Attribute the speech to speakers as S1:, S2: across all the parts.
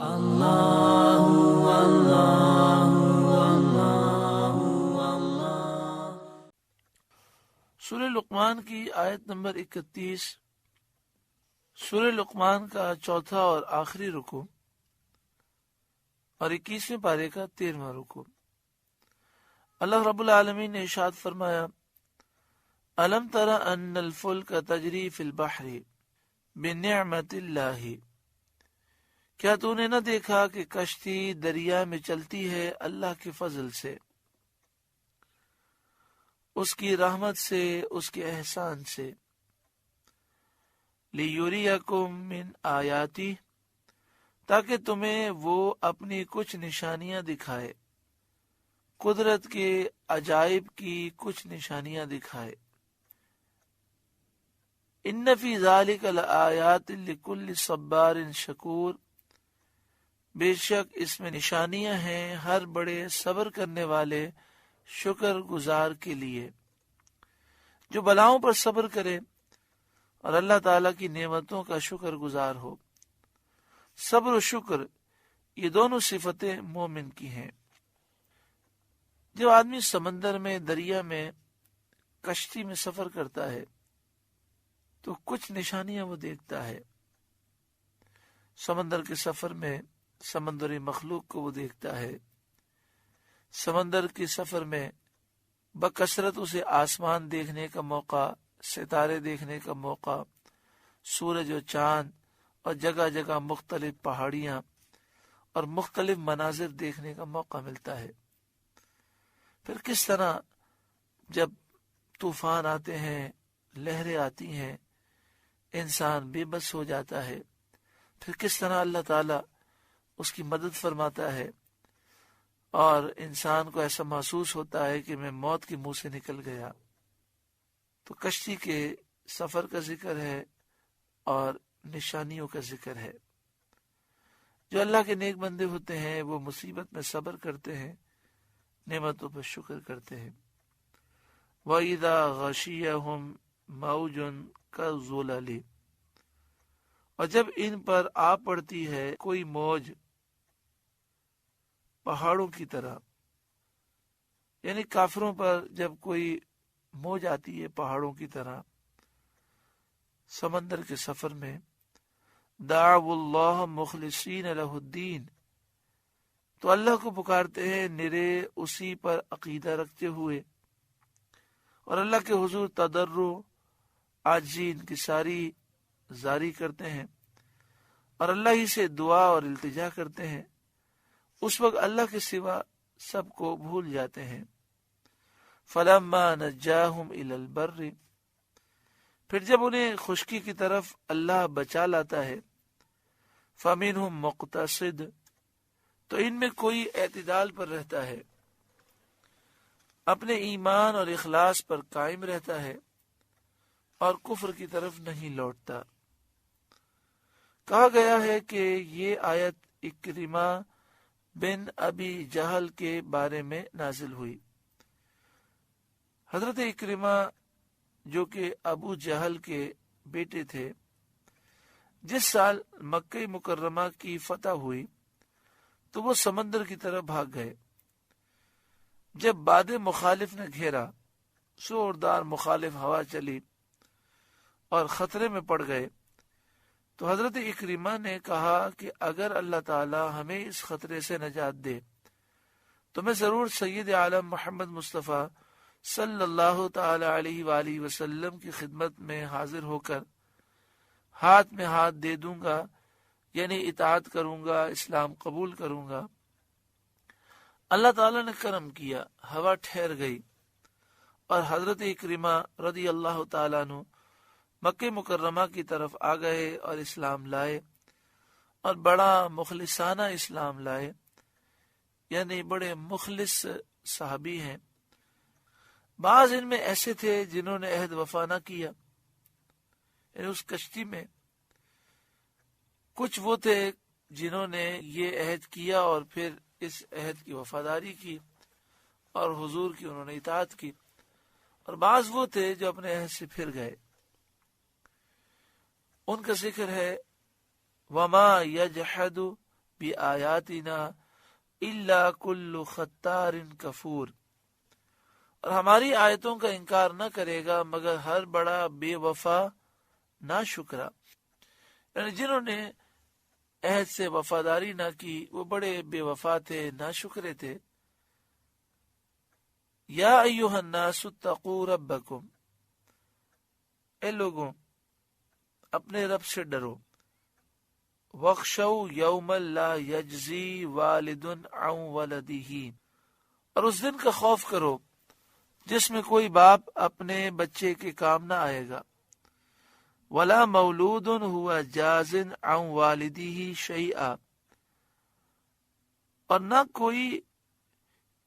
S1: اللہ اللہ اللہ۔ سورہ لقمان کی آیت نمبر 31، سورہ لقمان کا چوتھا اور آخری رکوع اور 21ویں پارے کا 13واں رکوع۔ اللہ رب العالمین نے ارشاد فرمایا، الم تر ان الفلک تجری فی البحر بنعمت اللہ، کیا تو نے نہ دیکھا کہ کشتی دریا میں چلتی ہے اللہ کے فضل سے، اس کی رحمت سے، اس کے احسان سے۔ لیوریکم من آیاتی، تاکہ تمہیں وہ اپنی کچھ نشانیاں دکھائے، قدرت کے عجائب کی کچھ نشانیاں دکھائے۔ ان فی ذالک لآیات لکل صبار شکور، بے شک اس میں نشانیاں ہیں ہر بڑے صبر کرنے والے شکر گزار کے لیے، جو بلاؤں پر صبر کرے اور اللہ تعالیٰ کی نعمتوں کا شکر گزار ہو۔ صبر و شکر یہ دونوں صفتیں مومن کی ہیں۔ جب آدمی سمندر میں، دریا میں، کشتی میں سفر کرتا ہے تو کچھ نشانیاں وہ دیکھتا ہے۔ سمندر کے سفر میں سمندری مخلوق کو وہ دیکھتا ہے۔ سمندر کے سفر میں بکثرت اسے آسمان دیکھنے کا موقع، ستارے دیکھنے کا موقع، سورج و چاند اور جگہ جگہ مختلف پہاڑیاں اور مختلف مناظر دیکھنے کا موقع ملتا ہے۔ پھر کس طرح جب طوفان آتے ہیں، لہریں آتی ہیں، انسان بے بس ہو جاتا ہے، پھر کس طرح اللہ تعالیٰ اس کی مدد فرماتا ہے اور انسان کو ایسا محسوس ہوتا ہے کہ میں موت کے منہ سے نکل گیا۔ تو کشتی کے سفر کا ذکر ہے اور نشانیوں کا ذکر ہے۔ جو اللہ کے نیک بندے ہوتے ہیں وہ مصیبت میں صبر کرتے ہیں، نعمتوں پر شکر کرتے ہیں۔ وَإِذَا غَشِيَهُمْ مَوْجٌ كَالظُّلَلِ، اور جب ان پر آ پڑتی ہے کوئی موج پہاڑوں کی طرح، یعنی کافروں پر جب کوئی موج آتی ہے پہاڑوں کی طرح سمندر کے سفر میں، دعوا اللہ مخلصین لہ الدین، تو اللہ کو پکارتے ہیں نرے اسی پر عقیدہ رکھتے ہوئے، اور اللہ کے حضور تضرع عاجزی ان کی ساری جاری کرتے ہیں اور اللہ ہی سے دعا اور التجا کرتے ہیں۔ اس وقت اللہ کے سوا سب کو بھول جاتے ہیں۔ فلما نجاہم الی البر، پھر جب انہیں خشکی کی طرف اللہ بچا لاتا ہے، فمنہم مقتصد، تو ان میں کوئی اعتدال پر رہتا ہے، اپنے ایمان اور اخلاص پر قائم رہتا ہے اور کفر کی طرف نہیں لوٹتا۔ کہا گیا ہے کہ یہ آیت اکرمہ بن ابی جہل کے بارے میں نازل ہوئی۔ حضرت اکرمہ جو کہ ابو جہل کے بیٹے تھے، جس سال مکہ مکرمہ کی فتح ہوئی تو وہ سمندر کی طرف بھاگ گئے۔ جب باد مخالف نے گھیرا، زوردار مخالف ہوا چلی اور خطرے میں پڑ گئے، تو حضرت اکرمہ نے کہا کہ اگر اللہ تعالی ہمیں اس خطرے سے نجات دے تو میں ضرور سید عالم محمد مصطفیٰ صلی اللہ تعالی علیہ وآلہ وسلم کی خدمت میں حاضر ہو کر ہاتھ میں ہاتھ دے دوں گا، یعنی اطاعت کروں گا، اسلام قبول کروں گا۔ اللہ تعالی نے کرم کیا، ہوا ٹھہر گئی اور حضرت اکرمہ رضی اللہ تعالیٰ عنہ مکہ مکرمہ کی طرف آ گئے اور اسلام لائے، اور بڑا مخلصانہ اسلام لائے، یعنی بڑے مخلص صحابی ہیں۔ بعض ان میں ایسے تھے جنہوں نے عہد وفا نہ کیا، یعنی اس کشتی میں کچھ وہ تھے جنہوں نے یہ عہد کیا اور پھر اس عہد کی وفاداری کی اور حضور کی انہوں نے اطاعت کی، اور بعض وہ تھے جو اپنے عہد سے پھر گئے۔ ان کا ذکر ہے وَمَا يَجْحَدُ بِآیاتنا الا کل ختار کفور، اور ہماری آیتوں کا انکار نہ کرے گا مگر ہر بڑا بے وفا ناشکرا، یعنی جنہوں نے عہد سے وفاداری نہ کی وہ بڑے بے وفا تھے، ناشکرے تھے۔ یا ایھا الناس اتقوا ربکم، اے لوگوں اپنے رب سے ڈرو، وَاخْشَوْا يَوْمًا لَا يَجْزِي وَالِدٌ عَنْ وَلَدِهِ، اور اس دن کا خوف کرو جس میں کوئی باپ اپنے بچے کے کام نہ آئے گا، وَلَا مَوْلُودٌ هُوَ جَازٍ عَنْ وَالِدِهِ شَيْئًا، اور نہ کوئی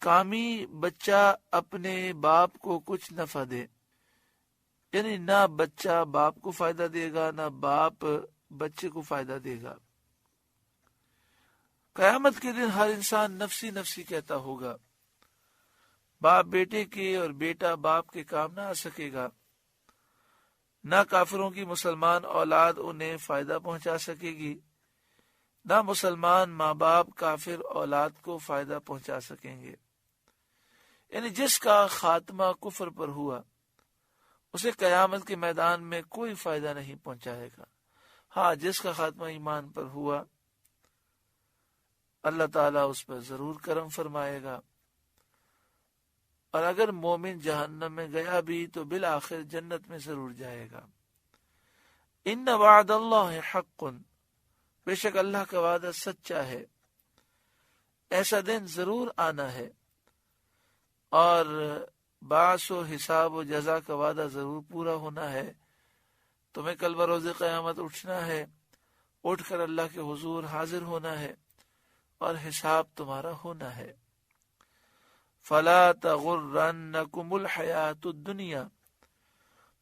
S1: کامی بچہ اپنے باپ کو کچھ نفع دے، یعنی نہ بچہ باپ کو فائدہ دے گا نہ باپ بچے کو فائدہ دے گا۔ قیامت کے دن ہر انسان نفسی نفسی کہتا ہوگا، باپ بیٹے کے اور بیٹا باپ کے کام نہ آ سکے گا، نہ کافروں کی مسلمان اولاد انہیں فائدہ پہنچا سکے گی، نہ مسلمان ماں باپ کافر اولاد کو فائدہ پہنچا سکیں گے، یعنی جس کا خاتمہ کفر پر ہوا اسے قیامت کے میدان میں کوئی فائدہ نہیں پہنچائے گا۔ ہاں جس کا خاتمہ ایمان پر ہوا اللہ تعالیٰ اس پر ضرور کرم فرمائے گا، اور اگر مومن جہنم میں گیا بھی تو بالآخر جنت میں ضرور جائے گا۔ ان وعد اللہ حق، بے شک اللہ کا وعدہ سچا ہے، ایسا دن ضرور آنا ہے، اور بعث و حساب و جزا کا وعدہ ضرور پورا ہونا ہے۔ تمہیں کل بروز قیامت اٹھنا ہے، اٹھ کر اللہ کے حضور حاضر ہونا ہے اور حساب تمہارا ہونا ہے۔ فَلَا تَغُرَّنَّكُمُ الْحَيَاةُ الدُّنْيَا،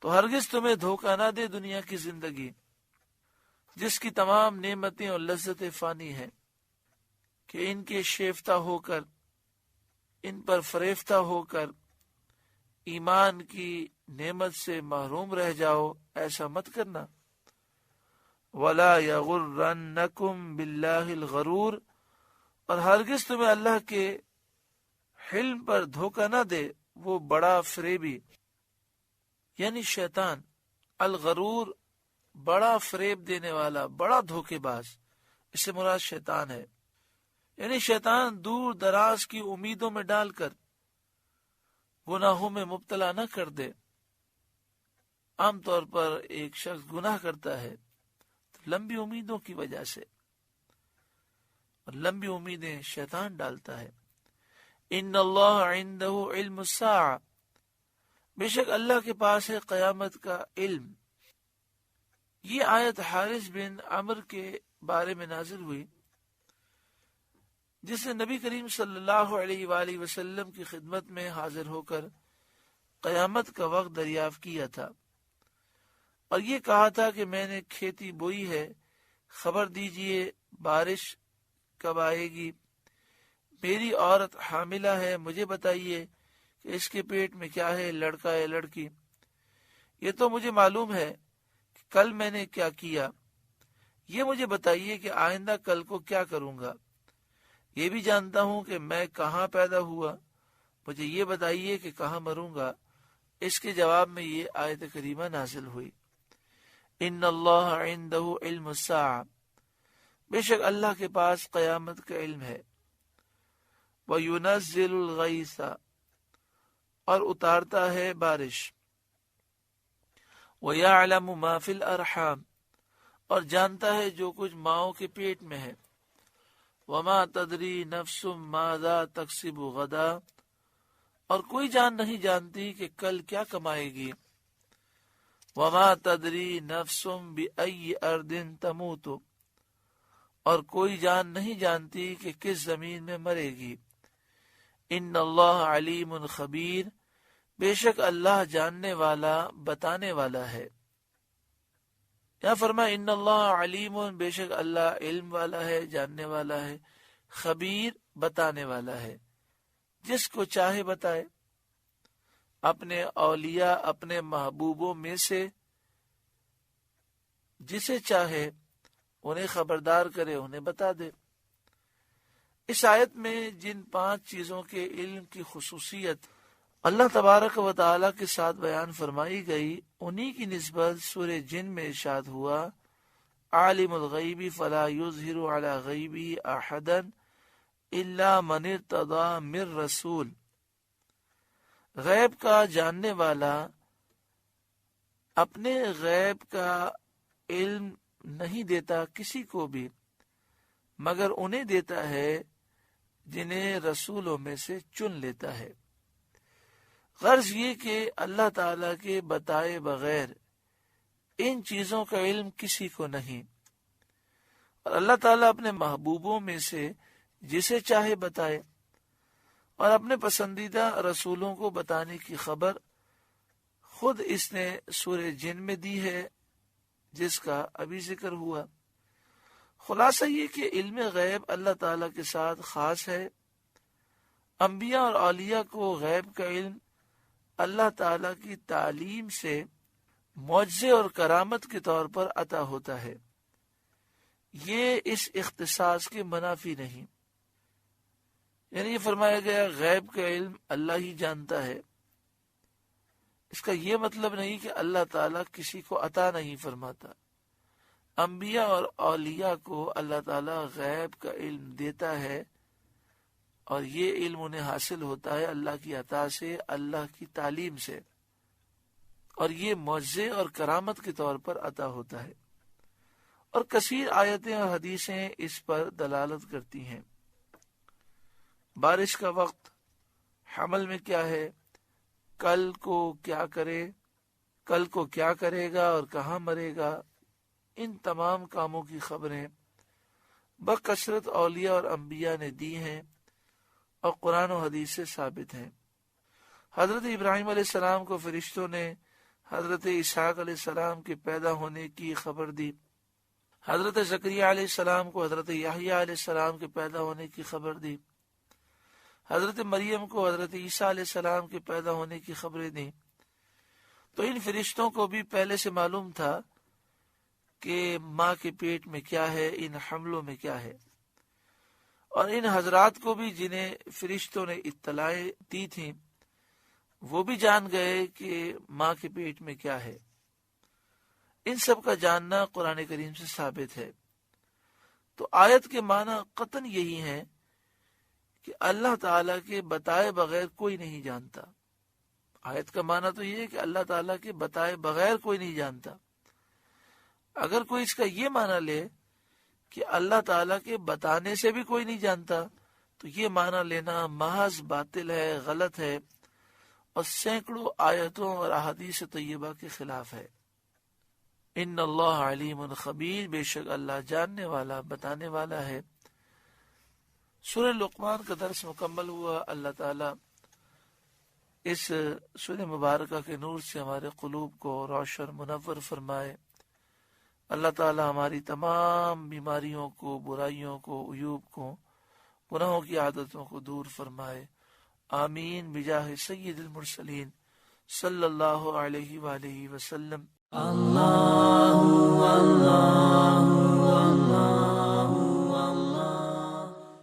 S1: تو ہرگز تمہیں دھوکہ نہ دے دنیا کی زندگی جس کی تمام نعمتیں اور لذتیں فانی ہیں، کہ ان کے شیفتہ ہو کر، ان پر فریفتہ ہو کر ایمان کی نعمت سے محروم رہ جاؤ، ایسا مت کرنا۔ وَلَا يَغُرَّنَّكُمْ بِاللَّهِ الْغَرُورُ، اور ہرگز تمہیں اللہ کے حلم پر دھوکہ نہ دے وہ بڑا فریبی، یعنی شیطان۔ الغرور بڑا فریب دینے والا، بڑا دھوکے باز، اس سے مراد شیطان ہے، یعنی شیطان دور دراز کی امیدوں میں ڈال کر گناہوں میں مبتلا نہ کر دے۔ عام طور پر ایک شخص گناہ کرتا ہے تو لمبی امیدوں کی وجہ سے، اور لمبی امیدیں شیطان ڈالتا ہے۔ ان اللہ عندہ علم الساعہ، بے شک اللہ کے پاس ہے قیامت کا علم۔ یہ آیت حارث بن عمر کے بارے میں نازل ہوئی، جس نے نبی کریم صلی اللہ علیہ وآلہ وسلم کی خدمت میں حاضر ہو کر قیامت کا وقت دریافت کیا تھا، اور یہ کہا تھا کہ میں نے کھیتی بوئی ہے، خبر دیجئے بارش کب آئے گی؟ میری عورت حاملہ ہے، مجھے بتائیے کہ اس کے پیٹ میں کیا ہے، لڑکا یا لڑکی؟ یہ تو مجھے معلوم ہے کہ کل میں نے کیا کیا، یہ مجھے بتائیے کہ آئندہ کل کو کیا کروں گا۔ یہ بھی جانتا ہوں کہ میں کہاں پیدا ہوا، مجھے یہ بتائیے کہ کہاں مروں گا۔ اس کے جواب میں یہ آیت کریمہ نازل ہوئی، ان اللہ عندہ علم الساعہ، بے شک اللہ کے پاس قیامت کا علم ہے، وَيُنَزِّلُ الْغَيْثَ، اور اتارتا ہے بارش، وَيَعْلَمُ مَا فِي الْأَرْحَامِ، اور جانتا ہے جو کچھ ماؤں کے پیٹ میں ہے، وَمَا تَدْرِي نَفْسٌ مَاذَا تَكْسِبُ غَدًا، اور کوئی جان نہیں جانتی کہ کل کیا کمائے گی، وَمَا تَدْرِي نَفْسٌ بِأَيِّ أَرْضٍ تَمُوتُ، اور کوئی جان نہیں جانتی کہ کس زمین میں مرے گی۔ ان اللہ علیم خبیر، بے شک اللہ جاننے والا بتانے والا ہے۔ یہاں فرمایا ان اللہ علیم، بے شک اللہ علم والا ہے، جاننے والا ہے، خبیر بتانے والا ہے، جس کو چاہے بتائے، اپنے اولیاء اپنے محبوبوں میں سے جسے چاہے انہیں خبردار کرے، انہیں بتا دے۔ اس آیت میں جن 5 چیزوں کے علم کی خصوصیت اللہ تبارک و تعالی کے ساتھ بیان فرمائی گئی، انہی کی نسبت سورہ جن میں ارشاد ہوا عالم الغیب فلا یظہر علی غیبہ احدا الا من ارتضی من رسول، غیب کا جاننے والا اپنے غیب کا علم نہیں دیتا کسی کو بھی مگر انہیں دیتا ہے جنہیں رسولوں میں سے چن لیتا ہے۔ غرض یہ کہ اللہ تعالیٰ کے بتائے بغیر ان چیزوں کا علم کسی کو نہیں، اور اللہ تعالیٰ اپنے محبوبوں میں سے جسے چاہے بتائے، اور اپنے پسندیدہ رسولوں کو بتانے کی خبر خود اس نے سورہ جن میں دی ہے جس کا ابھی ذکر ہوا۔ خلاصہ یہ کہ علم غیب اللہ تعالیٰ کے ساتھ خاص ہے۔ انبیاء اور اولیاء کو غیب کا علم اللہ تعالیٰ کی تعلیم سے معجزے اور کرامت کے طور پر عطا ہوتا ہے، یہ اس اختصاص کے منافی نہیں، یعنی یہ فرمایا گیا غیب کا علم اللہ ہی جانتا ہے، اس کا یہ مطلب نہیں کہ اللہ تعالیٰ کسی کو عطا نہیں فرماتا۔ انبیاء اور اولیاء کو اللہ تعالیٰ غیب کا علم دیتا ہے، اور یہ علم انہیں حاصل ہوتا ہے اللہ کی عطا سے، اللہ کی تعلیم سے، اور یہ معجزے اور کرامت کے طور پر عطا ہوتا ہے، اور کثیر آیتیں اور حدیثیں اس پر دلالت کرتی ہیں۔ بارش کا وقت، حمل میں کیا ہے، کل کو کیا کرے، کل کو کیا کرے گا اور کہاں مرے گا، ان تمام کاموں کی خبریں بکثرت اولیاء اور انبیاء نے دی ہیں اور قرآن و حدیث سے ثابت ہیں۔ حضرت ابراہیم علیہ السلام کو فرشتوں نے حضرت اسحاق علیہ السلام کے پیدا ہونے کی خبر دی، حضرت زکریا علیہ السلام کو حضرت یحییٰ علیہ السلام کے پیدا ہونے کی خبر دی، حضرت مریم کو حضرت عیسیٰ علیہ السلام کے پیدا ہونے کی خبریں دیں۔ تو ان فرشتوں کو بھی پہلے سے معلوم تھا کہ ماں کے پیٹ میں کیا ہے، ان حملوں میں کیا ہے، اور ان حضرات کو بھی جنہیں فرشتوں نے اطلاعیں دی تھیں وہ بھی جان گئے کہ ماں کے پیٹ میں کیا ہے۔ ان سب کا جاننا قرآن کریم سے ثابت ہے۔ تو آیت کے معنی قطعاً یہی ہے کہ اللہ تعالیٰ کے بتائے بغیر کوئی نہیں جانتا۔ آیت کا معنی تو یہ ہے کہ اللہ تعالیٰ کے بتائے بغیر کوئی نہیں جانتا۔ اگر کوئی اس کا یہ معنی لے کہ اللہ تعالیٰ کے بتانے سے بھی کوئی نہیں جانتا، تو یہ معنی لینا محض باطل ہے، غلط ہے، اور سینکڑوں آیتوں اور احادیث طیبہ کے خلاف ہے۔ ان اللہ علیم خبیر، بے شک اللہ جاننے والا بتانے والا ہے۔ سورہ لقمان کا درس مکمل ہوا۔ اللہ تعالیٰ اس سورہ مبارکہ کے نور سے ہمارے قلوب کو روشن منور فرمائے۔ اللہ تعالیٰ ہماری تمام بیماریوں کو، برائیوں کو، عیوب کو، گناہوں کی عادتوں کو دور فرمائے۔ آمین بجاہ سید المرسلین صلی اللہ علیہ وآلہ وسلم۔ اللہ اللہ اللہ